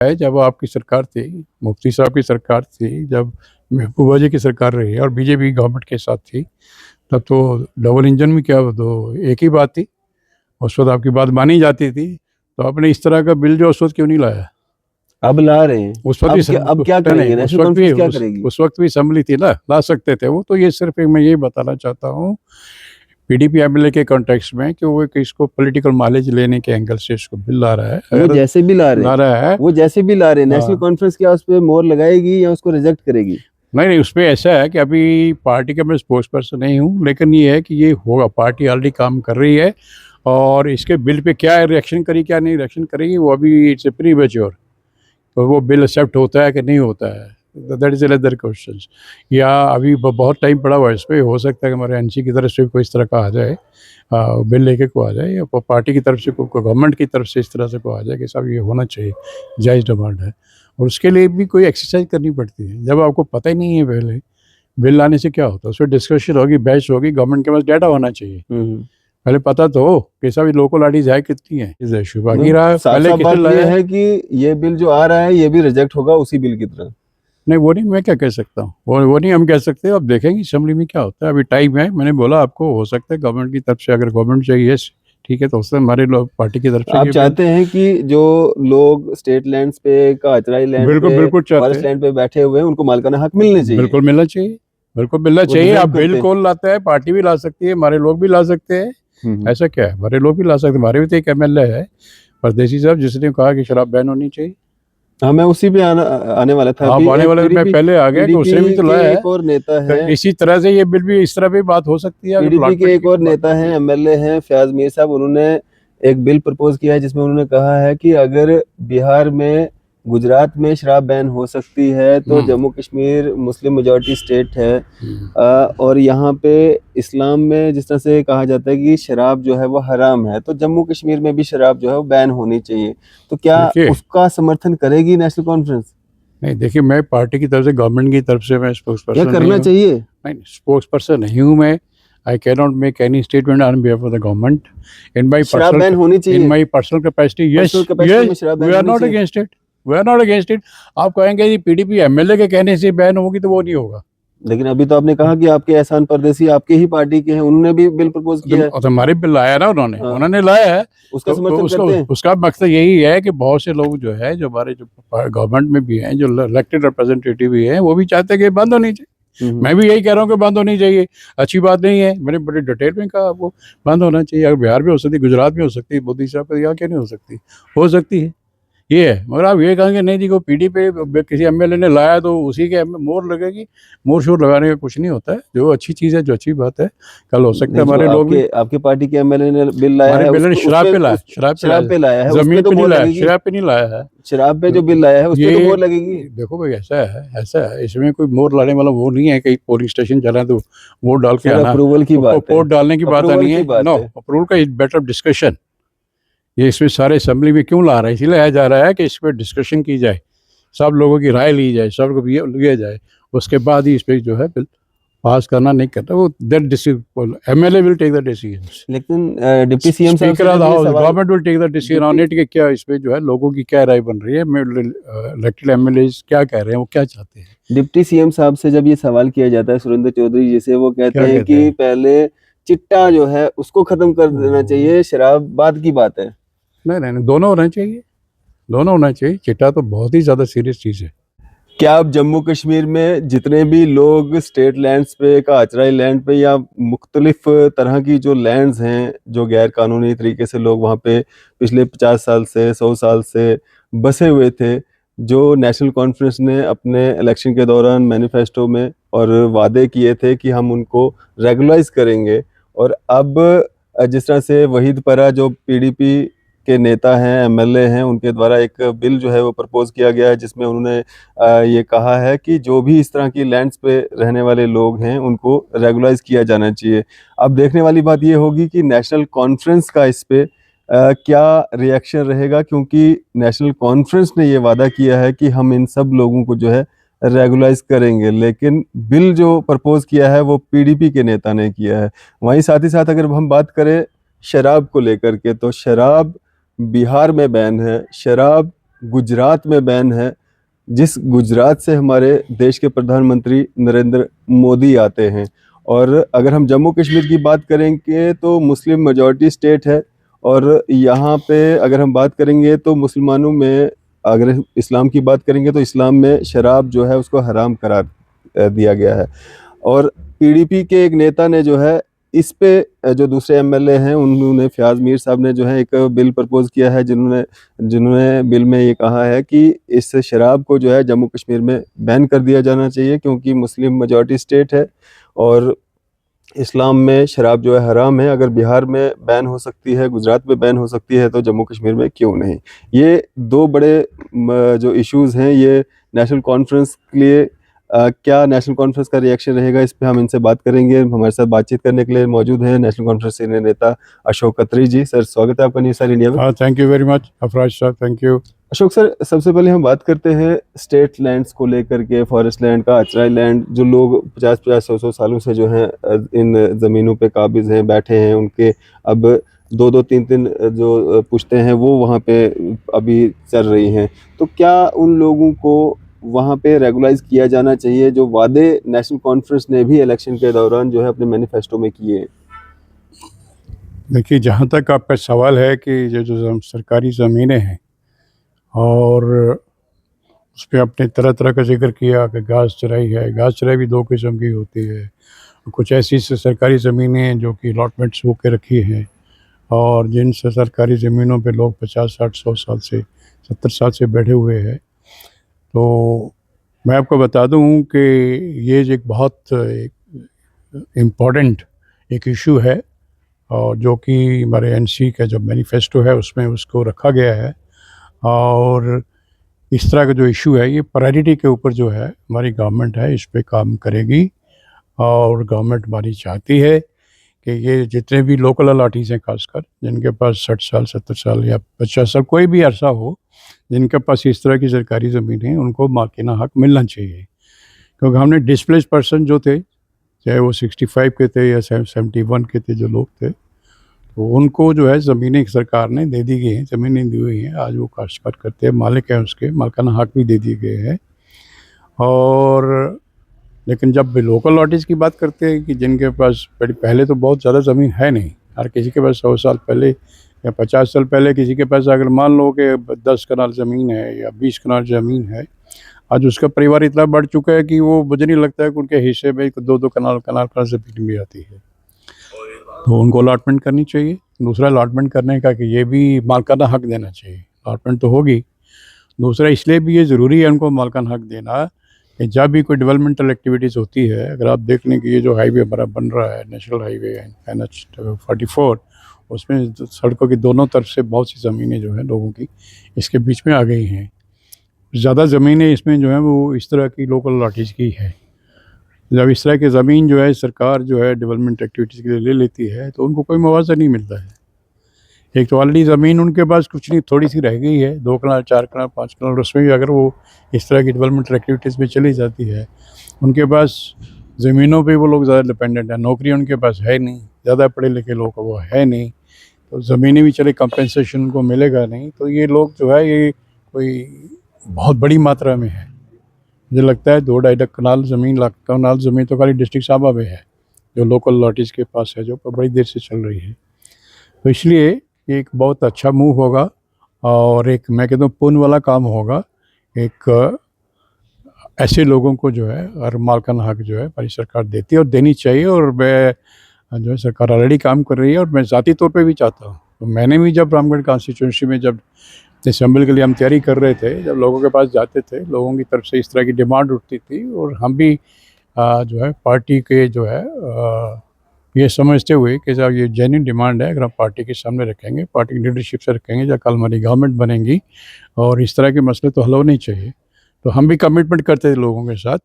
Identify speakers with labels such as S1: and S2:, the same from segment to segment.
S1: है जब आपकी सरकार थी, मुफ्ती साहब की सरकार थी, जब महबूबा जी की सरकार रही और बीजेपी गवर्नमेंट के साथ थी, तब तो डबल इंजन में क्या तो एक ही बात थी। उस वक़्त आपकी बात मानी जाती थी, तो आपने इस तरह का बिल जो उस वक़्त क्यों नहीं लाया?
S2: अब ला रहे हैं।
S1: उस वक़्त भी
S2: अब क्या
S1: नहीं,
S2: करेंगे? नेशनल कॉन्फ्रेंस क्या करेगी?
S1: उस वक़्त भी असेंबली थी ना, ला सकते थे वो। तो ये सिर्फ़ एक मैं यही बताना चाहता हूँ, पीडीपी एमएलए के कॉन्टेक्स्ट में कि वो इसको पॉलिटिकल माइलेज लेने के एंगल से इसको बिल ला रहा है।
S2: वो
S1: अगर
S2: जैसे भी ला
S1: ला
S2: रहे
S1: रहा है,
S2: वो जैसे भी ला रहे नेशनल
S1: हाँ।
S2: कॉन्फ्रेंस क्या उस पे मोहर लगाएगी या उसको रिजेक्ट करेगी?
S1: नहीं, उसमें ऐसा है कि अभी पार्टी का मैं स्पोक्स पर्सन नहीं हूँ, लेकिन ये है कि ये होगा, पार्टी ऑलरेडी काम कर रही है और इसके बिल पे क्या रिएक्शन करेगी, क्या नहीं रिएक्शन करेगी, वो अभी इट्स प्रीमेच्योर। तो वो बिल एक्सेप्ट होता है कि नहीं होता है, दैट इज़ अनदर क्वेश्चन। या अभी बहुत टाइम पड़ा हुआ है इस पे, हो सकता है कि हमारे एनसी की तरफ से कोई इस तरह का आ जाए, बिल लेके को आ जाए, या पार्टी की तरफ से गवर्नमेंट की तरफ से इस तरह से को आ जाए कि साहब ये होना चाहिए, जायज़ डिमांड है। और उसके लिए भी कोई एक्सरसाइज करनी पड़ती है। जब आपको पता ही नहीं है पहले, बिल लाने से क्या होता है, उसमें डिस्कशन होगी, बहस होगी, गवर्नमेंट के पास डाटा होना चाहिए। पहले पता तो हो कि साहब लोकल आईडीज़ है कितनी है इस इशू बाकी रहा पहले
S2: साफ बात
S1: कितने
S2: ये
S1: लाया
S2: है कि ये बिल जो आ रहा है ये भी रिजेक्ट होगा उसी बिल की तरह।
S1: नहीं, वो नहीं, मैं क्या कह सकता हूँ, वो नहीं हम कह सकते। अब देखेंगे असेंबली में क्या होता है, अभी टाइम है। मैंने बोला आपको, हो सकता है गवर्नमेंट की तरफ से, अगर गवर्नमेंट चाहिए ठीक है, तो उससे हमारे लोग पार्टी की तरफ से
S2: आप
S1: ये बिल
S2: चाहते हैं कि जो लोग स्टेट लैंड्स पे, काचराई लैंड
S1: बिल्कुल
S2: पे,
S1: बिल्कुल चाहते
S2: फॉरेस्ट
S1: हैं,
S2: लैंड पे बैठे हुए हैं उनको मालिकाना हक मिलने चाहिए।
S1: बिल्कुल मिलना चाहिए, बिल्कुल मिलना
S2: वो
S1: चाहिए। आप
S2: डिजर्व
S1: बिल
S2: करते हैं।
S1: कौन लाता है? पार्टी भी ला सकती है, हमारे लोग भी ला सकते हैं। ऐसा क्या है, हमारे लोग भी ला सकते हैं। हमारे भी तो एक एमएलए है परदेसी साहब, जिसने कहा कि शराब बैन होनी चाहिए।
S2: हाँ, मैं उसी पे आने वाला था।
S1: आप
S2: अभी
S1: आने
S2: एक
S1: वाले मैं पहले आ गया कि उसने भी
S2: पीडीपी
S1: तो
S2: के
S1: लाया है।
S2: एक और नेता
S1: तो
S2: है
S1: इसी तरह से ये बिल भी, इस तरह भी बात हो सकती है, अगर
S2: पीडीपी के
S1: अलॉटमेंट
S2: एक
S1: की
S2: और
S1: बात
S2: नेता
S1: होती
S2: हैं,
S1: है।
S2: एमएलए हैं फयाज मीर साहब। उन्होंने एक बिल प्रपोज किया है जिसमें उन्होंने कहा है कि अगर बिहार में, गुजरात में शराब बैन हो सकती है तो Jammu Kashmir Muslim majority state है, और यहाँ पे इस्लाम में जिस तरह से कहा जाता है कि शराब जो है वो हराम है, तो जम्मू कश्मीर में भी शराब जो है वो बैन होनी चाहिए। तो क्या
S1: देखिए,
S2: उसका समर्थन करेगी नेशनल कॉन्फ्रेंस?
S1: नहीं देखिए, मैं पार्टी की तरफ से, गवर्नमेंट की तरफ से मैं स्पोक्स
S2: क्या
S1: पर्सन नहीं
S2: करना
S1: हूँ।
S2: चाहिए?
S1: नहीं, स्पोक्स पर्सन नहीं हूँ मैं। I can not make any statement on behalf of the government
S2: शराब बैन होनी
S1: इन
S2: चाहिए।
S1: My personal capacity.
S2: Personal
S1: yes
S2: capacity
S1: yes,
S2: में शराब
S1: वी
S2: बैन
S1: आर
S2: होनी
S1: नॉट
S2: चाहिए।
S1: Against it, we are not against it. आप कहेंगे ये पीडीपी एमएलए के कहने से बैन होगी, तो वो नहीं होगा।
S2: लेकिन अभी तो आपने कहा कि आपके एहसान परदेसी आपके ही पार्टी के हैं, उन्होंने भी बिल प्रपोज किया है।
S1: तो हमारे बिल लाया ना उन्होंने,
S2: हाँ,
S1: उन्होंने लाया है।
S2: उसका समर्थन
S1: उसका
S2: करते हैं।
S1: उसका मकसद यही है कि बहुत से लोग जो है, जो हमारे जो गवर्नमेंट में भी हैं, जो इलेक्टेड रिप्रेजेंटेटिव भी हैं, वो भी चाहते हैं कि बंद होनी चाहिए। मैं भी यही कह रहा हूँ कि बंद होनी चाहिए, अच्छी बात नहीं है। मैंने बड़ी डिटेल में कहा आपको, बंद होना चाहिए। अगर बिहार में हो सकती है, गुजरात में हो सकती है, मोदी साहब यहाँ क्यों नहीं हो सकती? हो सकती है, ये है। मगर आप ये कहेंगे नहीं जी, को पीडी पे किसी एमएलए ने लाया तो उसी के मोहर लगेगी। मोहर शोर लगाने का कुछ नहीं होता है। जो अच्छी चीज़ है, जो अच्छी बात है, कल हो सकता है
S2: नहीं, जो
S1: हमारे लोग भी।
S2: आपके पार्टी के एमएलए ने बिल लाया
S1: हमारे
S2: है
S1: बिल ने शराब पे लाया,
S2: शराब पे लाया है, उस पे
S1: जमीन
S2: तो
S1: पे नहीं
S2: मोहर
S1: लाया,
S2: लगेगी।
S1: शराब पे नहीं लाया है।
S2: शराब पे जो
S1: तो
S2: बिल लाया है उस पे तो
S1: ये
S2: मोहर लगेगी।
S1: देखो भाई, ऐसा है, इसमें कोई मोहर लाने वाला वो नहीं है। कहीं पोलिंग स्टेशन चला तो वोट डाल के
S2: सर,
S1: आना।
S2: अप्रूवल की बात है।
S1: वोट डालने की बात
S2: अप्रूवल
S1: नहीं
S2: की
S1: है,
S2: बात
S1: नो।
S2: है।
S1: अप्रूवल का बेटर डिस्कशन, ये इसमें सारे असेंबली में क्यों ला रहा है? इसीलिए लाया जा रहा है कि इस पर डिस्कशन की जाए, सब लोगों की राय ली जाए, सब लोग लिया जाए। उसके बाद ही इस पर जो है बिल पास करना, नहीं करना, वो that MLA will take the decisions.
S2: लेकिन डिप्टी सीएम साहब
S1: स्पीकर
S2: से
S1: ऑफ द
S2: जब ये
S1: हाउस,
S2: सवाल
S1: government will take the decision on it कि क्या इस पे जो है लोगों की क्या राय बन रही है, इलेक्टेड एमएलए क्या कह रहे हैं, वो क्या चाहते हैं।
S2: डिप्टी सीएम साहब से जब ये सवाल किया जाता है, सुरेंद्र चौधरी जी से, वो कहते
S1: क्या
S2: हैं
S1: कहते
S2: कि
S1: हैं?
S2: पहले चिट्टा जो है उसको खत्म कर देना चाहिए, शराब बाद की बात है।
S1: नहीं नहीं नहीं, दोनों होना चाहिए, दोनों होना चाहिए। चिट्टा तो बहुत ही ज़्यादा सीरियस चीज़ है।
S2: क्या आप जम्मू कश्मीर में जितने भी लोग स्टेट लैंड्स पे, काचराई लैंड पे, या मुख्तलिफ तरह की जो लैंड्स हैं, जो गैर कानूनी तरीके से लोग वहाँ पे पिछले 50 साल से, 100 साल से बसे हुए थे, जो नेशनल कॉन्फ्रेंस ने अपने इलेक्शन के दौरान मैनिफेस्टो में और वादे किए थे कि हम उनको रेगुलाइज करेंगे, और अब जिस तरह से वहीद परा जो पीडीपी के नेता हैं, एमएलए हैं, उनके द्वारा एक बिल जो है वो प्रपोज किया गया है जिसमें उन्होंने ये कहा है कि जो भी इस तरह की लैंड्स पे रहने वाले लोग हैं उनको रेगुलाइज किया जाना चाहिए। अब देखने वाली बात ये होगी कि नेशनल कॉन्फ्रेंस का इस पे क्या रिएक्शन रहेगा, क्योंकि नेशनल कॉन्फ्रेंस ने ये वादा किया है कि हम इन सब लोगों को जो है रेगुलाइज करेंगे, लेकिन बिल जो प्रपोज किया है वो पीडीपी के नेता ने किया है। वहीं साथ ही साथ अगर हम बात करें शराब को लेकर के, तो शराब बिहार में बैन है, शराब गुजरात में बैन है, जिस गुजरात से हमारे देश के प्रधानमंत्री नरेंद्र मोदी आते हैं। और अगर हम जम्मू कश्मीर की बात करेंगे तो मुस्लिम मेजॉरिटी स्टेट है, और यहाँ पे अगर हम बात करेंगे तो मुसलमानों में, अगर इस्लाम की बात करेंगे तो इस्लाम में शराब जो है उसको हराम करार दिया गया है। और पीडीपी के एक नेता ने जो है इस पे, जो दूसरे एमएलए हैं उन्होंने, फयाज मीर साहब ने जो है एक बिल प्रपोज किया है, जिन्होंने बिल में ये कहा है कि इस शराब को जो है जम्मू कश्मीर में बैन कर दिया जाना चाहिए, क्योंकि मुस्लिम मेजॉरिटी स्टेट है और इस्लाम में शराब जो है हराम है। अगर बिहार में बैन हो सकती है, गुजरात में बैन हो सकती है, तो जम्मू कश्मीर में क्यों नहीं। ये दो बड़े जो इश्यूज़ हैं, ये नेशनल कॉन्फ्रेंस के लिए क्या नेशनल कॉन्फ्रेंस का रिएक्शन रहेगा, इस पे हम इनसे बात करेंगे। हमारे साथ बातचीत करने के लिए मौजूद हैं नेशनल कॉन्फ्रेंस सीनियर नेता अशोक खत्री जी। सर, स्वागत है आपका न्यूज़ सर इंडिया में।
S1: हाँ, thank you very much Afraz साहब, थैंक यू।
S2: अशोक सर, सबसे पहले हम बात करते हैं स्टेट लैंड्स को लेकर के, फॉरेस्ट लैंड का, अचराई लैंड, जो लोग 50-50, 100-100 सालों से जो हैं इन ज़मीनों पे काबिज हैं, बैठे हैं, उनके अब 2-2, 3-3 जो पुश्तें हैं वो वहाँ पे अभी चल रही हैं। तो क्या उन लोगों को वहाँ पे रेगुलाइज किया जाना चाहिए, जो वादे नेशनल कॉन्फ्रेंस ने भी इलेक्शन के दौरान जो है अपने मैनिफेस्टो में किए?
S1: देखिए, जहाँ तक आपका सवाल है कि जो सरकारी ज़मीनें हैं और उस पे आपने तरह तरह का जिक्र किया कि घास चराई है, घास चराई भी दो किस्म की होती है। कुछ ऐसी सरकारी ज़मीनें हैं जो कि अलॉटमेंट्स होकर रखी हैं, और जिन सरकारी ज़मीनों पे लोग 50, 60, 100 साल से, 70 साल से बैठे हुए हैं। तो मैं आपको बता दूं कि ये एक बहुत इम्पोर्टेंट एक इशू है, और जो कि हमारे एनसी का जो मैनिफेस्टो है उसमें उसको रखा गया है। और इस तरह का जो इशू है, ये प्रायोरिटी के ऊपर जो है हमारी गवर्नमेंट है इस पे काम करेगी। और गवर्नमेंट हमारी चाहती है कि ये जितने भी लोकल अथॉरिटीज़ हैं, खासकर जिनके पास 60 साल, 70 साल या 50 साल, कोई भी अरसा हो, जिनके पास इस तरह की सरकारी ज़मीन है, उनको मालिकाना हक मिलना चाहिए। क्योंकि हमने डिस्प्लेस्ड पर्सन जो थे, चाहे वो 65 के थे या 71 के थे, जो लोग थे, तो उनको जो है ज़मीनें सरकार ने दे दी गई हैं, ज़मीनें दी हुई हैं। आज वो काश्तकार करते हैं, मालिक हैं, उसके मालिकाना हक भी दे दिए गए हैं। और लेकिन जब लोकल अथॉरिटीज़ की बात करते हैं कि जिनके पास पहले तो बहुत ज़्यादा ज़मीन है नहीं, हर किसी के पास 100 साल पहले या 50 साल पहले किसी के पास अगर मान लो कि 10 कनाल ज़मीन है या 20 कनाल ज़मीन है, आज उसका परिवार इतना बढ़ चुका है कि वो मुझे नहीं लगता है कि उनके हिस्से में 2-2 कनाल ज़मीन भी आती है। तो उनको अलॉटमेंट करनी चाहिए। दूसरा, अलॉटमेंट करने का कि ये भी मालिकाना हक देना चाहिए। अलॉटमेंट तो होगी, दूसरा इसलिए भी ये ज़रूरी है उनको मालिकाना हक देना कि जब भी कोई डेवलपमेंटल एक्टिविटीज़ होती है, अगर आप देख लें कि ये जो हाईवे हमारा बन रहा है, नेशनल हाईवे NH 44, उसमें सड़कों की दोनों तरफ से बहुत सी ज़मीनें जो है लोगों की इसके बीच में आ गई हैं। ज़्यादा ज़मीनें इसमें जो है वो इस तरह की लोकल अथॉरिटीज़ की है। जब इस तरह की ज़मीन जो है सरकार जो है डेवलपमेंट एक्टिविटीज़ के लिए ले लेती है, तो उनको कोई मुआवजा नहीं मिलता है। एक तो ऑलरेडी ज़मीन उनके पास कुछ नहीं, थोड़ी सी रह गई है, 2 कनाल, 4 कनाल, 5 कनाल, उसमें भी अगर वो इस तरह की डेवलपमेंट एक्टिविटीज़ में चली जाती है, उनके पास ज़मीनों पे वो लोग ज़्यादा डिपेंडेंट है। नौकरी उनके पास है नहीं, ज़्यादा पढ़े लिखे लोग वो है नहीं, तो ज़मीनें भी चले, कंपनसेशन उनको मिलेगा नहीं। तो ये लोग जो है ये कोई बहुत बड़ी मात्रा में है। मुझे लगता है 2-2.5 कनाल ज़मीन, लाख कनाल ज़मीन तो खाली डिस्ट्रिक्ट साहबा में है, जो लोकल अथॉरिटीज़ के पास है, जो बड़ी देर से चल रही है। तो इसलिए ये एक बहुत अच्छा मूव होगा, और एक मैं कहता हूँ पुण्य वाला काम होगा। एक ऐसे लोगों को जो है हर मालिकाना हक जो है हमारी सरकार देती है और देनी चाहिए। और मैं जो है, सरकार ऑलरेडी काम कर रही है, और मैं ज़ाती तौर पे भी चाहता हूँ। तो मैंने भी जब रामगढ़ कॉन्स्टिट्यूंसी में जब असेंबली के लिए हम तैयारी कर रहे थे, जब लोगों के पास जाते थे, लोगों की तरफ से इस तरह की डिमांड उठती थी, और हम भी जो है पार्टी के जो है ये समझते हुए कि जब ये जेन्युइन डिमांड है, अगर हम पार्टी के सामने रखेंगे, पार्टी की लीडरशिप से रखेंगे, जब कल हमारी गवर्नमेंट बनेगी, और इस तरह के मसले तो हल होने चाहिए, तो हम भी कमिटमेंट करते थे लोगों के साथ।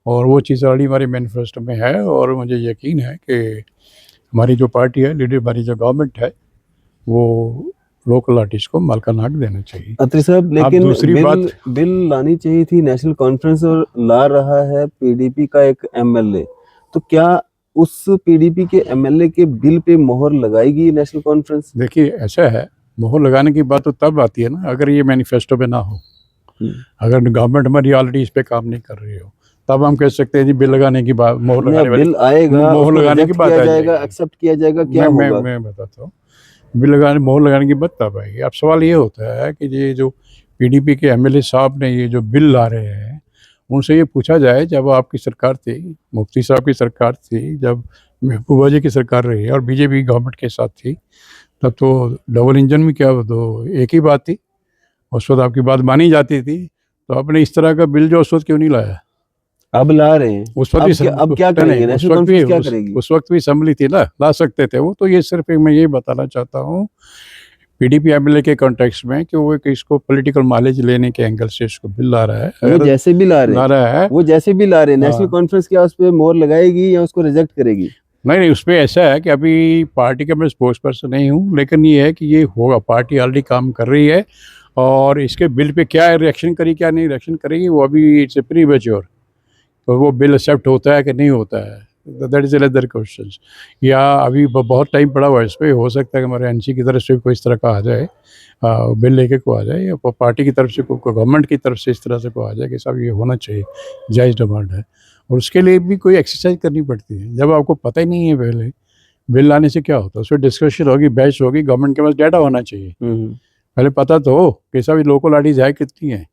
S1: और वो चीज़ ऑलरेडी हमारे मैनिफेस्टो में है, और मुझे यकीन है कि हमारी जो पार्टी है, लीडर हमारी जो गवर्नमेंट है, वो लोकल आर्टिस्ट को मालिकाना हक देना चाहिए।
S2: अत्री साहब, लेकिन
S1: दूसरी
S2: बिल लानी चाहिए थी नेशनल कॉन्फ्रेंस, और ला रहा है पीडीपी का एक एमएलए। तो क्या उस पीडीपी के एमएलए के बिल पे मोहर लगाएगी नेशनल कॉन्फ्रेंस?
S1: देखिए, ऐसा है मोहर लगाने की बात तो तब आती है ना अगर ये मैनिफेस्टो में ना हो, अगर गवर्नमेंट हमारी ऑलरेडी इस पे काम नहीं कर रही हो, तब हम कह सकते हैं जी बिल लगाने की बात, मोहर
S2: नहीं,
S1: लगाने
S2: अब
S1: वाली
S2: बिल आएगा,
S1: मोहर
S2: उसको
S1: लगाने की
S2: रिजेक्ट
S1: बात
S2: किया
S1: आ
S2: जाएगा,
S1: जाएगी।
S2: एक्सेप्ट किया जाएगा, क्या होगा?
S1: मैं बताता हूँ, बिल लगाने मोहर लगाने की बात तब आएगी। अब सवाल ये होता है कि ये जो पीडीपी के एमएलए साहब ने ये जो बिल ला रहे हैं, उनसे ये पूछा जाए, जब आपकी सरकार थी, मुफ्ती साहब की सरकार थी, जब महबूबा जी की सरकार रही और बीजेपी गवर्नमेंट के साथ थी, तब तो डबल इंजन में क्या तो एक ही बात थी, उस वक्त आपकी बात मानी जाती थी, तो आपने इस तरह का बिल जो उस वक्त क्यों नहीं लाया?
S2: अब ला रहे हैं।
S1: उस वक्त भी
S2: अब क्या
S1: नहीं,
S2: करेंगे? नेशनल कॉन्फ्रेंस क्या करेगी?
S1: उस वक्त भी असम्बली थी ना, ला सकते थे वो। तो ये सिर्फ एक मैं ये बताना चाहता हूँ पीडीपी एमएलए के कॉन्टेक्स्ट में कि वो इसको पॉलिटिकल माइलेज लेने के एंगल से इसको बिल ला रहा है।
S2: वो जैसे भी ला
S1: ला
S2: रहे
S1: रहा है,
S2: वो जैसे भी ला रहे हैं, नेशनल
S1: हाँ।
S2: कॉन्फ्रेंस क्या उस पर मोहर लगाएगी या उसको रिजेक्ट करेगी?
S1: नहीं, उस पर ऐसा है कि अभी पार्टी का मैं स्पोक्स पर्सन नहीं हूँ, लेकिन ये है कि ये होगा, पार्टी ऑलरेडी काम कर रही है, और इसके बिल पे क्या रिएक्शन करी क्या नहीं रिएक्शन करेगी वो अभी इट्स ए प्रीमेच्योर। तो वो बिल एक्सेप्ट होता है कि नहीं होता है, दैट इज़ अनदर क्वेश्चन। या अभी बहुत टाइम पड़ा हुआ है इस पर, हो सकता है कि हमारे एनसी की तरफ से कोई इस तरह का आ जाए, बिल लेके को आ जाए, या पार्टी की तरफ से गवर्नमेंट की तरफ से इस तरह से को आ जाए कि साहब ये होना चाहिए, जायज़ डिमांड है। और उसके लिए भी कोई एक्सरसाइज करनी पड़ती है। जब आपको पता ही नहीं है पहले बिल लाने से क्या होता है, उस पर डिस्कशन होगी, बहस होगी, गवर्नमेंट के पास डाटा होना चाहिए। पहले पता तो हो कि साहब ये लोकल आईडीज है कितनी है,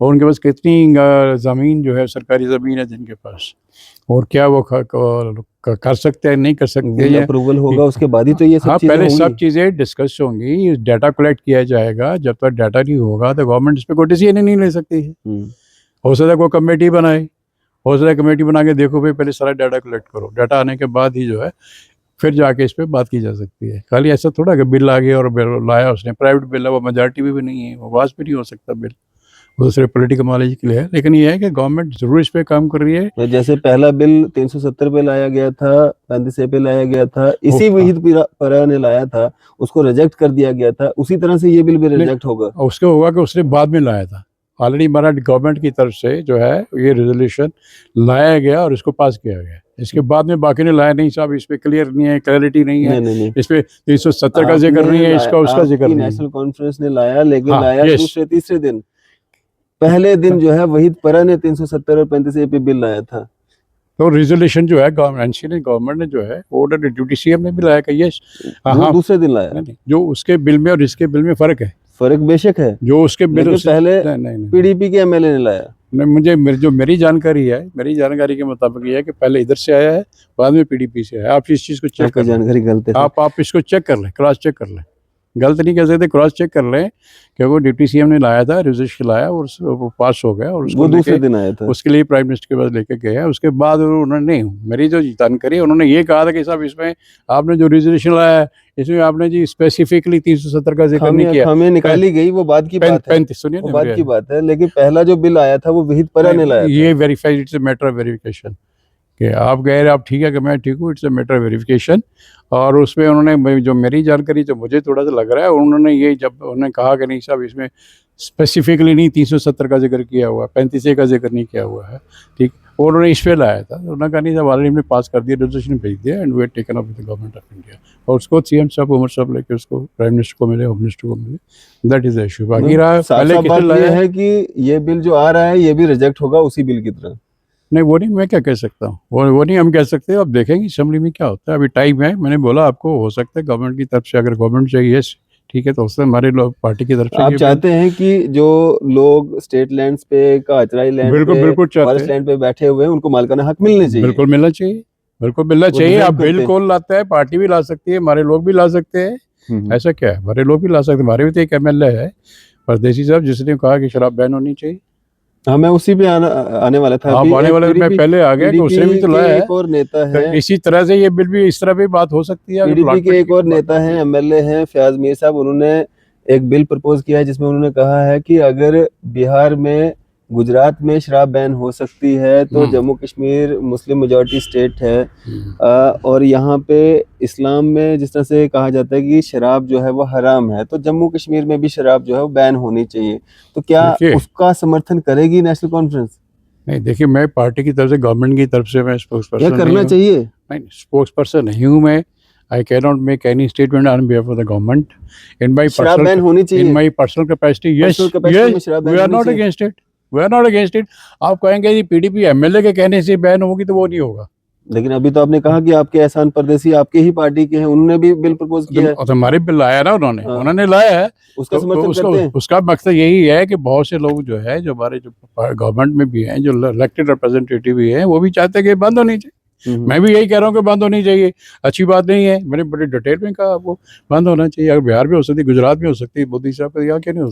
S1: और उनके पास कितनी ज़मीन जो है सरकारी ज़मीन है जिनके पास, और क्या वो कर सकते हैं नहीं कर सकते
S2: बिल अप्रूवल होगा उसके बाद ही तो ये सब
S1: हाँ,
S2: चीजें
S1: पहले
S2: होंगी।
S1: सब चीज़ें डिस्कस होंगी, डाटा कलेक्ट किया जाएगा। जब तक डाटा नहीं होगा तो गवर्नमेंट इस पर कोई डिसीजन नहीं ले सकती है। हो सकता है कोई कमेटी बनाए, हो सकता है कमेटी बना के देखो भाई पहले सारा डाटा कलेक्ट करो, डाटा आने के बाद ही जो है फिर जाके इस पर बात की जा सकती है। खाली ऐसा थोड़ा कि बिल आ गया और बिल लाया उसने, प्राइवेट बिल है, वो मेजॉरिटी भी नहीं है, वो पास भी नहीं हो सकता बिल, वो सिर्फ पॉलिटिकल नॉलेज के लिए है। लेकिन ये है कि गवर्नमेंट जरूर इस पे काम कर रही है।
S2: तो जैसे पहला बिल 370 पे लाया गया था, 35 पे लाया गया था, इसी वहीद परा ने लाया था, उसको रिजेक्ट कर दिया गया था, उसी तरह से ये बिल भी रिजेक्ट होगा।
S1: उसके होगा कि उसने बाद में लाया था, ऑलरेडी हमारा गवर्नमेंट की तरफ से जो है ये रेजोल्यूशन लाया गया और इसको पास किया गया। इसके बाद में बाकी ने लाया नहीं साहब, इस पे क्लियर नहीं है, क्लैरिटी नहीं है,
S2: नहीं।
S1: इस पे 370 का जिक्र नहीं है, इसका उसका जिक्र नहीं है।
S2: नेशनल कॉन्फ्रेंस ने लाया, लेकिन
S1: हाँ,
S2: लाया दूसरे तीसरे दिन। पहले दिन जो है वहीद परा ने 370 और 35 पे बिल लाया था।
S1: तो रेजोल्यूशन जो है गवर्नमेंट ने जो है ऑर्डर ड्यूटी सीएम ने भी लाया कि यस,
S2: वो दूसरे दिन लाया।
S1: नहीं, जो उसके बिल में और इसके बिल में फर्क है,
S2: फर्क बेशक है,
S1: जो उसके बिल
S2: पहले पीडीपी के एमएलए ने लाया।
S1: नहीं, मेरी जानकारी है, मेरी जानकारी के मुताबिक ये है कि पहले इधर से आया है, बाद में पीडीपी से आया। आप इस चीज़ को चेक कर लें,
S2: जानकारी गलत है,
S1: आप इसको चेक कर लें, क्रॉस चेक कर लें, गलत नहीं कह सकते, क्रॉस चेक कर लें कि वो डिप्टी सीएम ने लाया था, रेजोल्यूशन लाया और वो पास हो गया, और उसको
S2: दूसरे दिन आया था।
S1: उसके लिए प्राइम मिनिस्टर के पास लेके गए। उसके बाद उन्होंने, मेरी जो जानकारी, उन्होंने ये कहा था कि साहब इसमें आपने जो रेजोल्यूशन लाया है इसमें आपने जी स्पेसिफिकली 370 का जिक्र नहीं किया,
S2: खामियां निकाली गई, वो बात की बात है,
S1: सुनिए
S2: वो बात की बात है। लेकिन पहला जो बिल आया था वो वहीद परा ने लाया था।
S1: ये verified, it's a matter of verification कि आप कह रहे आप ठीक है कि मैं ठीक हूँ, it's a matter of verification. और उसमें उन्होंने, जो मेरी जानकारी, जो मुझे थोड़ा सा लग रहा है, उन्होंने ये जब उन्होंने कहा कि नहीं साहब इसमें स्पेसिफिकली नहीं 370 का जिक्र किया हुआ है, 35 का जिक्र नहीं किया हुआ है, ठीक, और उन्होंने इस पर लाया था, उन्होंने कहा नहीं साहब ऑलरेडी हमने पास कर दिया, रेजोल्यूशन भेज दिया, and we have taken up with the government of India. और उसको सीएम साहब, उमर साहब लेके उसको प्राइम मिनिस्टर को मिले, होम मिनिस्टर को मिले, दैट इज द इशू। बाकी रहा पहले किसने लाया
S2: है कि ये बिल जो आ रहा है ये भी रिजेक्ट होगा उसी बिल की तरह।
S1: नहीं, वो नहीं, मैं क्या कह सकता हूँ, वो नहीं हम कह सकते। अब देखेंगे असेंबली में क्या होता है, अभी टाइम है। मैंने बोला आपको, हो सकता है गवर्नमेंट की तरफ से, अगर गवर्नमेंट चाहिए ठीक है, तो उससे हमारे लोग पार्टी की तरफ से
S2: आप चाहते हैं कि जो लोग स्टेट लैंड्स पे, काचराई लैंड पे, फॉरेस्ट लैंड पे बैठे हुए हैं उनको मालिकाना हक मिलने चाहिए।
S1: बिल्कुल मिलना चाहिए, बिल्कुल मिलना चाहिए। आप बिल्कुल लाते हैं, पार्टी भी ला सकती है, हमारे लोग भी ला सकते हैं, ऐसा क्या है, हमारे लोग भी ला सकते हैं। हमारे भी तो एक एमएलए है परदेसी साहब, जिसने कहा कि शराब बैन होनी चाहिए।
S2: हाँ, मैं उसी पे आने वाला था।
S1: आप आने वाले, मैं पहले आ गया कि उसने भी तो लाया है।
S2: एक और नेता है,
S1: इसी तरह से ये बिल भी, इस तरह भी बात हो सकती है।
S2: पीडीपी के एक और नेता हैं, एमएलए हैं फयाज मीर साहब, उन्होंने एक बिल प्रपोज किया है जिसमें उन्होंने कहा है कि अगर बिहार में, गुजरात में शराब बैन हो सकती है तो Jammu Kashmir Muslim majority state है, और यहाँ पे इस्लाम में जिस तरह से कहा जाता है कि शराब जो है वो हराम है, तो जम्मू कश्मीर में भी शराब जो है वो बैन होनी चाहिए। तो क्या उसका समर्थन करेगी नेशनल कॉन्फ्रेंस?
S1: नहीं, देखिए, मैं पार्टी की तरफ से, गवर्नमेंट की तरफ से मैं स्पोक्स पर्सन
S2: करना चाहिए,
S1: नहीं, स्पोक्स पर्सन नहीं हूँ मैं। I cannot make any statement on behalf of the government. In my
S2: शराब बैन होनी चाहिए,
S1: in my personal capacity, yes,
S2: Personal capacity में
S1: yes,
S2: शराब
S1: we
S2: बैन
S1: are
S2: होनी
S1: not
S2: चाहिए।
S1: against it. We are not against it. आप कहेंगे ये पीडीपी एमएलए के कहने से बैन होगी तो वो नहीं होगा।
S2: लेकिन अभी तो आपने कहा कि आपके एहसान परदेसी आपके ही पार्टी के हैं, उन्होंने भी बिल प्रपोज किया है,
S1: तो हमारे बिल लाया ना उन्होंने,
S2: हाँ।
S1: उन्होंने लाया है,
S2: उसका
S1: तो
S2: समर्थन
S1: उसका
S2: करते हैं।
S1: उसका मकसद यही है कि बहुत से लोग जो है, जो हमारे जो गवर्नमेंट में भी हैं, जो इलेक्टेड रिप्रेजेंटेटिव भी हैं, वो भी चाहते हैं कि बंद होनी चाहिए। मैं भी यही कह रहा हूँ कि बंद होनी चाहिए, अच्छी बात नहीं है। मैंने बड़ी डिटेल में कहा आपको बंद होना चाहिए। अगर बिहार में हो सकती है, गुजरात में हो सकती है, मोदी साहब के यहाँ क्यों नहीं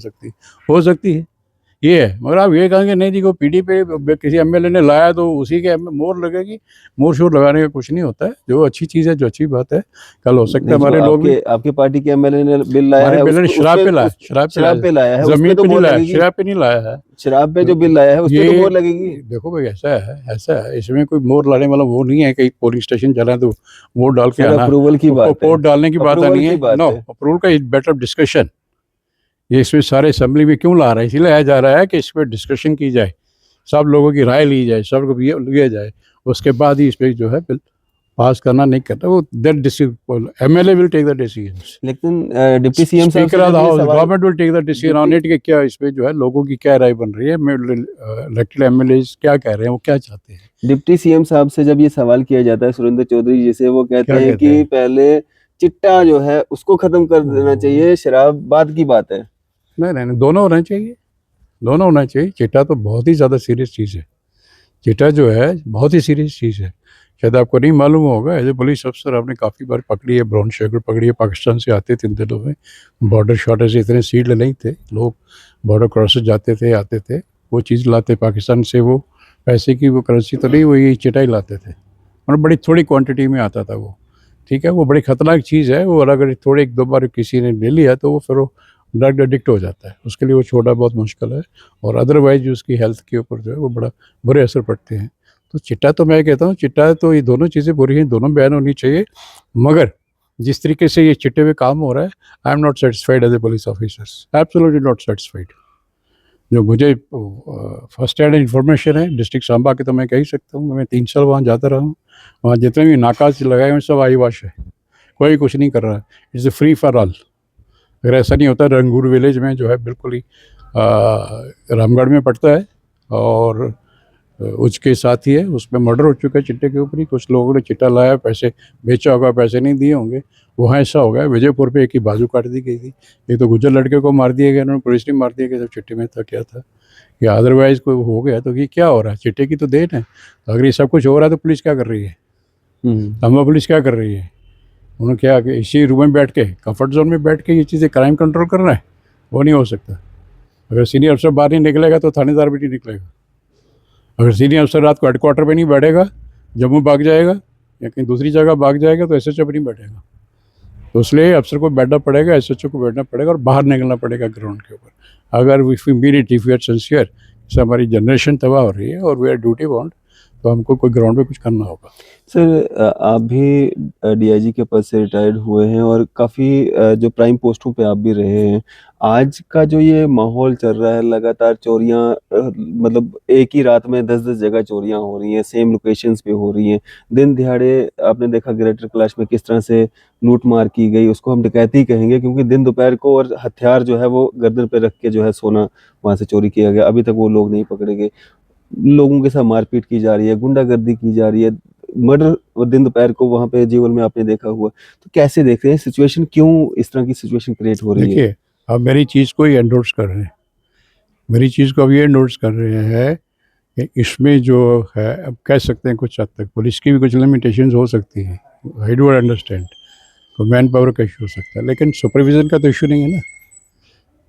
S1: हो सकती है, ये है। मगर आप ये कहेंगे नहीं जी को पीडी पे किसी एमएलए ने लाया तो उसी के मोहर लगेगी, मोहर शोर लगाने का कुछ नहीं होता है। जो अच्छी चीज़ है, जो अच्छी बात है, कल हो सकता है हमारे लोग भी,
S2: आपके पार्टी के एमएलए ने बिल लाया
S1: हमारे
S2: है,
S1: बिल ने शराब पे लाया,
S2: शराब पे लाया है,
S1: जमीन
S2: उसपे तो
S1: पे नहीं
S2: मोहर
S1: लाया,
S2: लगेगी,
S1: शराब पे नहीं लाया है।
S2: शराब पे जो बिल लाया है उस पे तो
S1: ये
S2: मोहर लगेगी।
S1: देखो भाई, ऐसा है, इसमें कोई मोहर लाने वाला वो नहीं है। कहीं पोलिंग स्टेशन चला तो वोट डाल के
S2: सर,
S1: आना,
S2: अप्रूवल की बात है,
S1: वोट डालने की बात
S2: अप्रूवल
S1: नहीं
S2: की
S1: है।
S2: बात
S1: नो,
S2: है।
S1: अप्रूवल का इज बेटर डिस्कशन। ये इसमें सारे असेंबली में क्यों ला रहा है, इसीलिए लाया जा रहा है कि इस पर डिस्कशन की जाए, सब लोगों की राय ली जाए, सब लोग लिया जाए, उसके बाद ही इस पर जो है बिल पास करना नहीं करना। वो MLA will take the decisions,
S2: लेकिन डिप्टी सीएम साहब
S1: speaker of the house, government will take the decision on it कि क्या इस पे जो है लोगों की क्या राय बन रही है, इलेक्टेड एमएलए क्या कह रहे हैं, वो क्या चाहते हैं।
S2: डिप्टी सीएम साहब से जब ये सवाल किया जाता है सुरेंद्र चौधरी जी से, वो कहते
S1: क्या
S2: हैं
S1: कहते
S2: कि
S1: हैं?
S2: पहले चिट्टा जो है उसको खत्म कर देना चाहिए, शराब बाद की बात है।
S1: नहीं, दोनों होना चाहिए, दोनों होना चाहिए। चिट्टा तो बहुत ही ज़्यादा सीरियस चीज़ है, चिट्टा जो है बहुत ही सीरियस चीज़ है। शायद आपको नहीं मालूम होगा, एज ए पुलिस अफसर आपने काफ़ी बार पकड़ी है, ब्राउन शुगर पकड़ी है, पाकिस्तान से आते थे इन दिनों में, बॉर्डर शॉर्टर से इतने सील्ड नहीं थे, लोग बॉर्डर क्रॉस जाते थे, आते थे, वो चीज़ लाते पाकिस्तान से, वो पैसे की वो करेंसी तो नहीं, वो ये चिट्टा ही लाते थे, और बड़ी थोड़ी क्वांटिटी में आता था वो। ठीक है, वो बड़ी ख़तरनाक चीज़ है वो, अगर थोड़े एक दो बार किसी ने ले लिया तो वो फिर वो ड्रग एडिक्ट हो जाता है, उसके लिए वो छोड़ा बहुत मुश्किल है, और अदरवाइज उसकी हेल्थ के ऊपर जो है वो बड़ा बुरे असर पड़ते हैं। तो चिट्टा तो मैं कहता हूँ, चिट्टा तो ये दोनों चीज़ें बुरी हैं, दोनों बैन होनी चाहिए। मगर जिस तरीके से ये चिट्टे में काम हो रहा है, I am not satisfied as a police officers, absolutely not satisfied. जो मुझे फर्स्ट हैंड इन्फॉर्मेशन है डिस्ट्रिक्ट सांबा के, तो मैं कह ही सकता हूँ, मैं 3 साल वहाँ जाता रहा हूँ, वहाँ जितने भी नाकाज लगाए हुए सब आईवाश है, कोई कुछ नहीं कर रहा है, इट्स फ्री फॉर ऑल। अगर ऐसा नहीं होता, रंगूर विलेज में जो है बिल्कुल ही रामगढ़ में पड़ता है, और उसके साथ ही है, उसमें मर्डर हो चुका है चिट्टे के ऊपर ही। कुछ लोगों ने चिट्टा लाया, पैसे बेचा होगा, पैसे नहीं दिए होंगे, वहाँ ऐसा हो गया। विजयपुर पे एक की बाजू काट दी गई थी, एक तो गुजर लड़के को मार दिया गया, उन्होंने पुलिस ने मार दिया गया, सब चिट्टे में था क्या था, या अदरवाइज कोई हो गया। तो ये क्या हो रहा है, चिट्टे की तो देन है। तो अगर ये सब कुछ हो रहा है तो पुलिस क्या कर रही है, सांबा पुलिस क्या कर रही है? उन्होंने क्या कि इसी रूम में बैठ के, कंफर्ट जोन में बैठ के ये चीज़ें क्राइम कंट्रोल करना है, वो नहीं हो सकता। अगर सीनियर अफसर बाहर नहीं निकलेगा तो थानेदार भी नहीं निकलेगा। अगर सीनियर अफसर रात को हेडक्वार्टर पे नहीं बैठेगा, जम्मू भाग जाएगा या कहीं दूसरी जगह भाग जाएगा, तो एसएचओ पे नहीं बैठेगा। तो इसलिए अफसर को बैठना पड़ेगा, एसएचओ को बैठना पड़ेगा, और बाहर निकलना पड़ेगा ग्राउंड के ऊपर। अगर if we mean it, if we are sincere, जैसे हमारी जनरेशन तबाह हो रही है और वी आर ड्यूटी बाउंड, तो हमको कोई ग्राउंड पे कुछ करना होगा।
S2: सर, आप भी डीआईजी के पद से रिटायर्ड हुए हैं और काफ़ी जो प्राइम पोस्टों पे आप भी रहे हैं। आज का जो ये माहौल चल रहा है, लगातार चोरियां, मतलब एक ही रात में 10-10 जगह चोरियां हो रही हैं, सेम लोकेशंस पे हो रही हैं। दिन दिहाड़े आपने देखा ग्रेटर कैलाश में किस तरह से लूट मार की गई, उसको हम डकैती कहेंगे, क्योंकि दिन दोपहर को और हथियार जो है वो गर्दन पे रख के जो है सोना वहाँ से चोरी किया गया। अभी तक वो लोग नहीं पकड़े गए। लोगों के साथ मारपीट की जा रही है, गुंडागर्दी की जा रही है, मर्डर दिन दोपहर को वहां पे जीवल में आपने देखा हुआ। तो कैसे देख रहे हैं सिचुएशन, क्यों इस तरह की सिचुएशन क्रिएट हो रही है?
S1: देखिए, आप मेरी चीज़ को ही एंडोर्स कर रहे हैं, मेरी चीज़ को अब ये एंडोर्स कर रहे हैं कि इसमें जो है, अब कह सकते हैं कुछ हद तक पुलिस की भी कुछ लिमिटेशंस हो सकती हैं, आई डू अंडरस्टैंड, तो मैन पावर का इशू हो सकता है, लेकिन सुपरविजन का तो इशू नहीं है ना।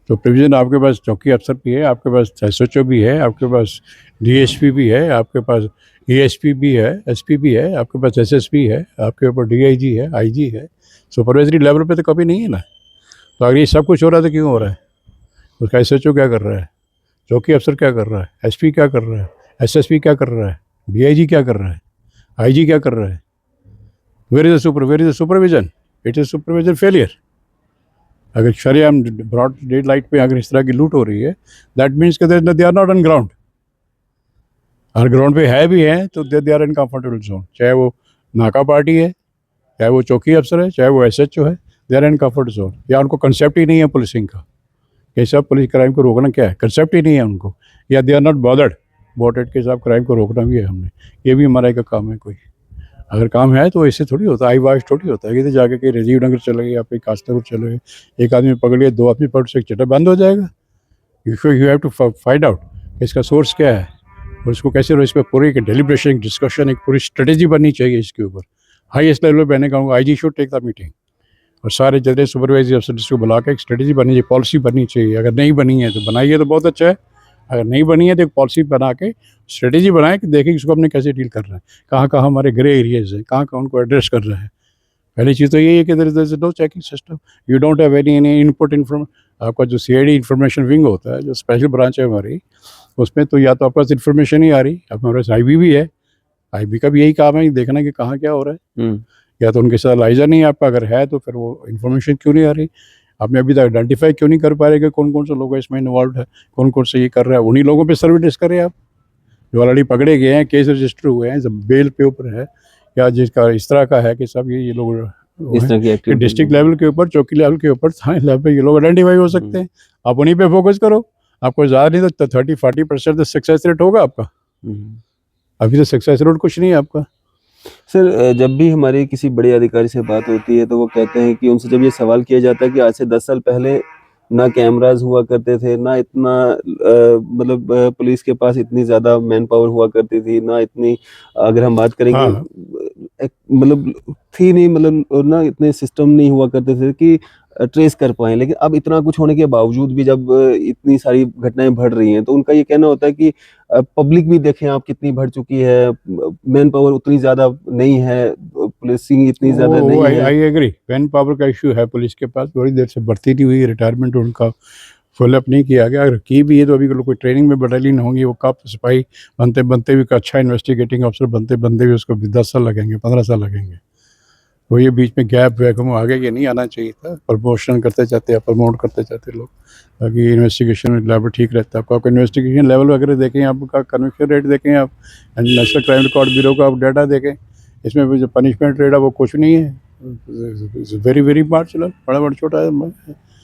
S1: सुपरविजन आपके पास चौकी अफसर भी है, आपके पास एसएचओ भी है, आपके पास डीएसपी भी है, आपके पास एएसपी भी है, एसपी भी है, आपके पास एसएसपी है, आपके ऊपर डीआईजी है, आईजी है। सुपरवाइजरी लेवल पे तो कभी नहीं है ना। तो अगर ये सब कुछ हो रहा है तो क्यों हो रहा है? उसका एसएचओ क्या कर रहा है, चौकी अफसर क्या कर रहा है, एसपी क्या कर रहा है, एसएसपी क्या कर रहा है, डीआईजी क्या कर रहा है, आईजी क्या कर रहा है? Where is the supervision? It is supervision failure. अगर शरेआम ब्रॉड डे लाइट पे अगर इस तरह की लूट हो रही है, दैट मीन्स कि they are not on ground. अगर ग्राउंड पे है भी है तो they are in comfortable zone, चाहे वो नाका पार्टी है, चाहे वो चौकी अफसर है, चाहे वो एसएचओ है, they are in comfort zone. या उनको कंसेप्ट ही नहीं है पुलिसिंग का, ये सब पुलिस क्राइम को रोकना क्या है, कंसेप्ट ही नहीं है उनको, या they are not bothered about it के साथ क्राइम को रोकना भी है हमने। ये भी हमारा एक काम है। कोई अगर काम है तो ऐसे थोड़ी होता है, आई वाश थोड़ी होता है कि जाके कहीं राजीव नगर चले गए या फिर कास्तापुर चले गए, एक आदमी पकड़ लिया, 2 आदमी पकड़ से चटर बंद हो जाएगा। You have to find out इसका सोर्स क्या है और इसको कैसे, इस पर पूरी एक डेलिब्रेशन, एक डिस्कशन, एक पूरी स्ट्रेटेजी बननी चाहिए इसके ऊपर। हाईएस्ट लेवल पे मैंने कहूँगा IG should take the meeting और सारे जितने सुपरवाइजरी अफसर को बुला के एक स्ट्रेटेजी बननी चाहिए, पॉलिसी बननी चाहिए। अगर नहीं बनी है तो बनाइए तो बहुत अच्छा है, अगर नहीं बनी है तो एक पॉलिसी बना के स्ट्रेटेजी बनाए कि देखें इसको हमने कैसे डील करना है, कहाँ कहाँ हमारे ग्रे एरियाज हैं, कहाँ कहाँ उनको एड्रेस कर रहे हैं। पहली चीज़ तो यही है कि there is no checking system, you don't have any input inform. आपका जो सीआईडी इन्फॉर्मेशन विंग होता है, जो स्पेशल ब्रांच है हमारी, उसमें तो या तो आपके पास इन्फॉर्मेशन ही आ रही, अब हमारे पास आईबी भी है, आईबी का भी यही काम है देखना कि कहाँ क्या हो रहा है। या तो उनके साथ लाइजा नहीं है आपका, अगर है तो फिर वो इन्फॉर्मेशन क्यों नहीं आ रही, आपने अभी तक आइडेंटिफाई क्यों नहीं कर पा रहे कि कौन कौन से लोग इसमें इन्वॉल्व है, कौन कौन से ये कर रहा है। उन्हीं लोगों पे सर्विस करें आप जो ऑलरेडी पकड़े गए हैं, केस रजिस्टर हुए हैं, जब बेल पे ऊपर है, या जिसका इस तरह का है कि सब ये लोग
S2: इस तरह की एक्टिविटी
S1: डिस्ट्रिक्ट लेवल के ऊपर, चौकी लेवल के ऊपर, थाने लेवल पे ये लोग आइडेंटिफाई हो सकते हैं। आप उन्हीं पे फोकस करो, आपको ज़्यादा नहीं तो 30-40% सक्सेस रेट होगा आपका। अभी तो सक्सेस रेट कुछ नहीं है आपका।
S2: सर, जब भी हमारे किसी बड़े अधिकारी से बात होती है तो वो कहते हैं कि उनसे जब ये सवाल किया जाता है कि आज से 10 साल पहले ना कैमरास हुआ करते थे, ना इतना मतलब पुलिस के पास इतनी ज़्यादा मैन पावर हुआ करती थी, ना इतनी, अगर हम बात करेंगे
S1: हाँ।
S2: मतलब थी नहीं, मतलब और ना इतने सिस्टम नहीं हुआ करते थे कि ट्रेस कर पाएँ। लेकिन अब इतना कुछ होने के बावजूद भी जब इतनी सारी घटनाएँ बढ़ रही हैं, तो उनका ये कहना होता है कि पब्लिक भी देखें आप कितनी बढ़ चुकी है, मैन पावर उतनी ज़्यादा नहीं है, पुलिसिंग इतनी ज़्यादा
S1: वो
S2: नहीं है।
S1: आई एग्री, मैन पावर का इशू है पुलिस के पास, थोड़ी देर से भर्ती नहीं हुई, रिटायरमेंट उनका फॉलोअप नहीं किया गया। अगर की भी है तो अभी कोई ट्रेनिंग में बटालियन होंगी, वो कब सिपाही बनते बनते भी, अच्छा इन्वेस्टिगेटिंग अफसर बनते बनते भी उसको भी 10 साल लगेंगे, 15 साल लगेंगे। तो ये बीच में गैप वैक्यूम आगे ये नहीं आना चाहिए था। प्रमोशन करते जाते या प्रमोट करते जाते लोग, ताकि इन्वेस्टिगेशन लेवल ठीक रहता है। आपका इन्वेस्टिगेशन लेवल वगैरह देखें, आपका कन्विक्शन रेट देखें, आप नेशनल क्राइम रिकॉर्ड ब्यूरो का आप डाटा देखें, इसमें भी जो पनिशमेंट रेट है वो कुछ नहीं है, वेरी वेरी मार्जिनल, बड़ा छोटा है।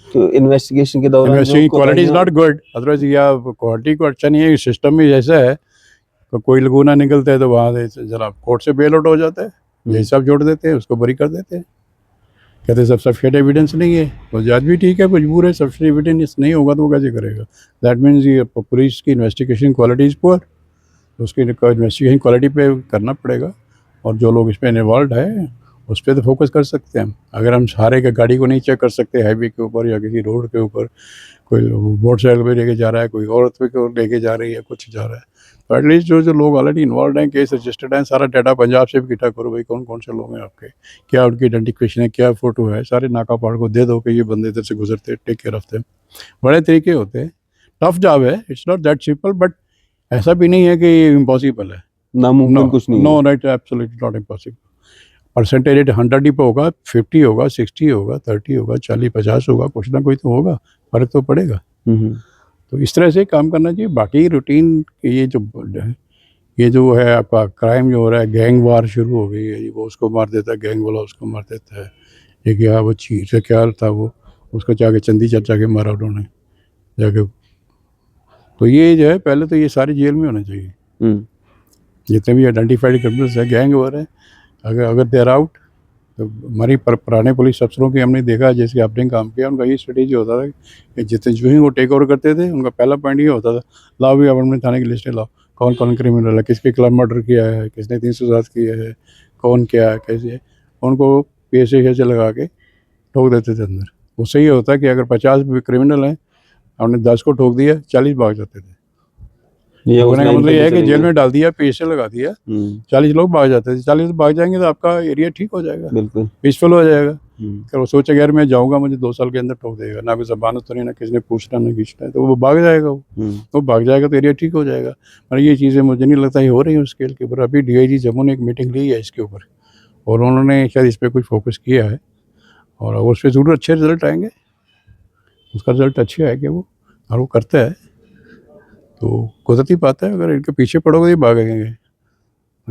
S2: तो इन्वेस्टिगेशन के दौरान जो
S1: इन्वेस्टिगेशन क्वालिटी इज
S2: कोताहियां,
S1: नॉट गुड, अदरवाइज या क्वालिटी को अच्छा नहीं है, सिस्टम भी ऐसा है तो कोई गुना निकलता है तो वहाँ से जरा कोर्ट से बेल आउट हो जाता है, यही सब जोड़ देते हैं, उसको बरी कर देते हैं, कहते हैं सब सफिशिएंट एविडेंस नहीं है। तो जज भी ठीक है, मजबूर है, सफिशिएंट एविडेंस नहीं होगा तो वो कैसे करेगा। दैट मीन्स ये पुलिस की इन्वेस्टिगेशन क्वालिटी इज पुअर, तो उसकी इन्वेस्टिगेशन क्वालिटी पे करना पड़ेगा। और जो लोग इसमें इन्वॉल्व है उस पर तो फोकस कर सकते हैं हम। अगर हम सारे के गाड़ी को नहीं चेक कर सकते हाईवे के ऊपर या किसी रोड के ऊपर, कोई मोटरसाइकिल पे लेके जा रहा है, कोई औरत पे लेके जा रही है, कुछ जा रहा है, तो एटलीस्ट जो लोग ऑलरेडी इन्वॉल्व हैं, केस रजिस्टर्ड हैं, सारा डाटा पंजाब से भी इकट्ठा करो भाई, कौन कौन से लोग हैं आपके, क्या उनकी आइडेंटिफिकेशन है, क्या फ़ोटो है, सारे नाका पाड़ को दे दो कि ये बंदे इधर से गुजरते, टेक केयर ऑफ देम। बड़े तरीके होते हैं, टफ जॉब है, it's not that simple, but ऐसा भी नहीं है कि ये इम्पॉसिबल है।
S2: नामुमकिन कुछ नहीं
S1: नो
S2: है।
S1: Right, absolutely not impossible. Percentage rate 100 ही पे होगा, 50 होगा, 60 होगा, 30 होगा, 40-50 होगा, कुछ ना कोई तो होगा, फर्क तो पड़ेगा। तो इस तरह से काम करना चाहिए। बाकी रूटीन ये जो है आपका क्राइम जो हो रहा है, गैंग वार शुरू हो गई है, वो उसको मार देता है, गैंग वाला उसको मार देता है, ये क्या वो चीज से क्या था वो, उसको जाके चंदी चर्चा के मारा उन्होंने जाके। तो ये जो है पहले तो ये सारी जेल में होना चाहिए, जितने भी आइडेंटिफाइड क्रिमिनल्स हैं, गैंग वार है, अगर देर आउट तो हमारी पुराने पुलिस अफसरों की हमने देखा, जैसे आपने काम किया, उनका ये स्ट्रेटेजी होता था कि जितने जो ही वो टेक ओवर करते थे, उनका पहला पॉइंट ये होता था, लाओ भी अपने थाने की लिस्टें लाओ, कौन कौन क्रिमिनल है, किसके खिलाफ मर्डर किया है, किसने 307 किया है, कौन क्या है, कैसे है, उनको PSA से लगा के ठोक देते थे अंदर। उससे ये होता है कि अगर 50 क्रिमिनल हैं, हमने 10 को ठोक दिया, 40 भाग जाते थे।
S2: ये
S1: ठोकने का
S2: लाइन
S1: मतलब
S2: पे
S1: ये
S2: भी
S1: है कि जेल
S2: चलेंगे।
S1: में डाल दिया, PSA लगा दिया, 40 लोग भाग जाते थे। 40 भाग जाएंगे तो आपका एरिया ठीक हो जाएगा,
S2: बिल्कुल।
S1: पीसफुल हो जाएगा। अगर वो सोचे यार मैं जाऊंगा, मुझे 2 साल के अंदर ठोक देगा, ना कोई जबानत तो नहीं, ना किसी ने पूछना ना खींचना है, तो वो भाग जाएगा। वो भाग जाएगा तो एरिया ठीक हो जाएगा। और ये चीज़ें मुझे नहीं लगता ये हो रही है उस स्केल के ऊपर। अभी DIG जम्मू ने एक मीटिंग ली है इसके ऊपर, और उन्होंने शायद इस पर कुछ फोकस किया है, और उस पर ज़रूर अच्छे रिजल्ट आएंगे। उसका रिजल्ट अच्छे आएंगे वो, और वो करता है तो कुदरती बात है, अगर इनके पीछे पड़ोगे तो भागेंगे,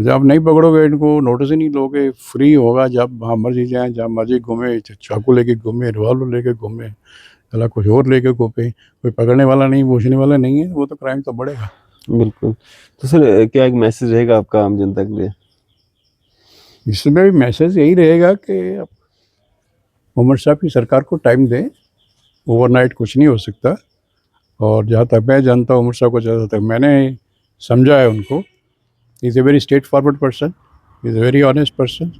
S1: जब आप नहीं पकड़ोगे इनको, नोटिस ही नहीं लोगे, फ्री होगा, जब जहाँ मर्जी जाएँ, जहाँ मर्जी घूमे, चाकू लेके घूमे, रिवॉल्वर लेके घूमे, साला कुछ और लेके घूमे, कोई पकड़ने वाला नहीं, पूछने वाला नहीं है, वो तो क्राइम तो बढ़ेगा।
S2: बिल्कुल। तो सर क्या एक मैसेज रहेगा आपका आम जनता के लिए?
S1: इसमें भी मैसेज यही रहेगा कि अब उमर साहब की सरकार को टाइम दें, ओवरनाइट कुछ नहीं हो सकता। और जहाँ तक मैं जानता हूँ उमर साहब को, जहाँ तक मैंने समझा है उनको, is a very straight forward person, is a very honest person,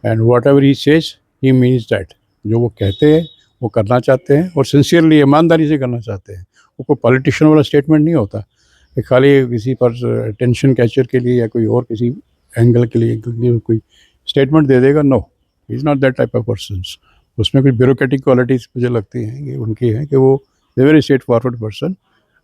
S1: and what ever he says he means that. जो वो कहते हैं वो करना चाहते हैं, और सिंसियरली, ईमानदारी से करना चाहते हैं। वो कोई पॉलिटिशियन वाला स्टेटमेंट नहीं होता कि खाली किसी पर टेंशन कैचर के लिए या कोई और किसी एंगल के लिए कोई स्टेटमेंट दे देगा। No, is not that type of person. उसमें कुछ ब्यूरोक्रेटिक क्वालिटीज़ मुझे लगती हैं कि उनकी हैं, कि वो वेरी स्ट्रेट फॉरवर्ड पर्सन।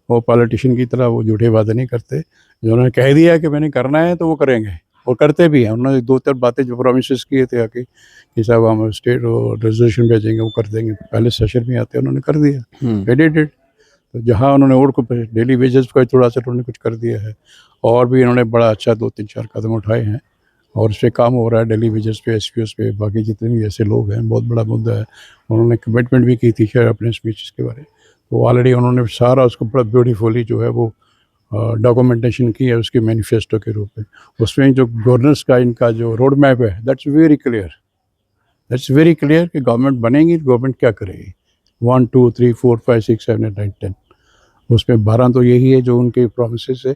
S1: वो पॉलिटिशियन की तरह वो झूठे वादे नहीं करते। जो उन्होंने कह दिया कि मैंने करना है तो वो करेंगे, और करते भी हैं। उन्होंने 2-3 बातें जो प्रोमिस किए थे आके कि साहब हम स्टेट रेजोल्यूशन भेजेंगे, वो कर देंगे, पहले सेशन में आते उन्होंने कर दिया, they did it। तो जहाँ उन्होंने और को डेली वेजेस का थोड़ा सा उन्होंने कुछ कर दिया है, और भी इन्होंने बड़ा अच्छा 2-3-4 कदम उठाए हैं, और इस पर काम हो रहा है डेली वेजेस पे, एसपीओस पे, बाकी जितने भी ऐसे लोग हैं। बहुत बड़ा मुद्दा है। उन्होंने कमिटमेंट भी की थी शायद अपने स्पीच के बारे में, तो ऑलरेडी उन्होंने सारा उसको बड़ा ब्यूटीफुली जो है वो डॉक्यूमेंटेशन की है उसके मैनिफेस्टो के रूप में। उसमें जो गवर्नेंस का इनका जो रोड मैप है, that's very clear, that's very clear कि गवर्नमेंट बनेगी तो गवर्नमेंट क्या करेगी। 1 2 3 4 5 6 7 8 9 10, उसमें 12 तो यही है जो उनके प्रोमिस है,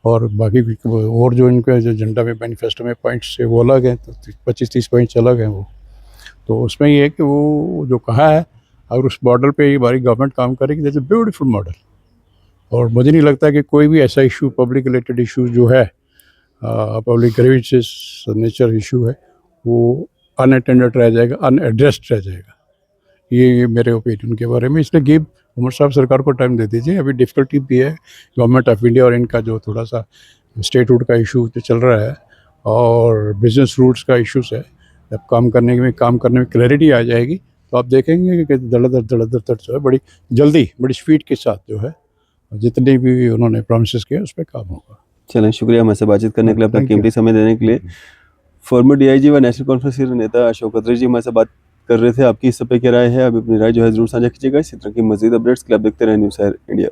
S1: और बाकी और जो इनका जो एजेंडा में मैनिफेस्टो में पॉइंट्स है वो अलग हैं, तो 25-30 पॉइंट्स अलग हैं वो। तो उसमें ये है कि वो जो कहा है, अगर उस मॉडल पे हमारी गवर्नमेंट काम करेगी, दैट्स अ ब्यूटीफुल मॉडल। और मुझे नहीं लगता कि कोई भी ऐसा इशू, पब्लिक रिलेटेड इशू जो है, पब्लिक ग्रीवेंसेस नेचर इशू है, वो अनअटेंडेड रह जाएगा, अनएड्रेस्ड रह जाएगा। ये मेरे ओपिनियन के बारे में। इसलिए गिव उमर साहब सरकार को टाइम दे दीजिए। अभी डिफ़िकल्टी भी है गवर्नमेंट ऑफ इंडिया और इनका जो थोड़ा सा स्टेटहुड का इशू जो चल रहा है, और बिजनेस रूट्स का इश्यूज है। जब काम करने में क्लैरिटी आ जाएगी, तो आप देखेंगे कि धड़ाधड़ जो है, बड़ी जल्दी, बड़ी स्पीड के साथ जो है, जितने भी उन्होंने प्रॉमिसेस किए उस पर काम होगा।
S2: चलें, शुक्रिया हमारे से बातचीत करने के लिए, अपना
S1: थैंक यू।
S2: कीमती समय देने के लिए। फॉर्मर डीआईजी व नेशनल कॉन्फ्रेंस के नेता अशोक अत्रे जी हमारे से बात कर रहे थे। आपकी इस सब पे क्या राय है? आप अपनी राय जो है जरूर साझा कीजिएगा। इसी तरह की मजीद अपडेट्स के लिए आप देखते रहें न्यूज़ इंडिया।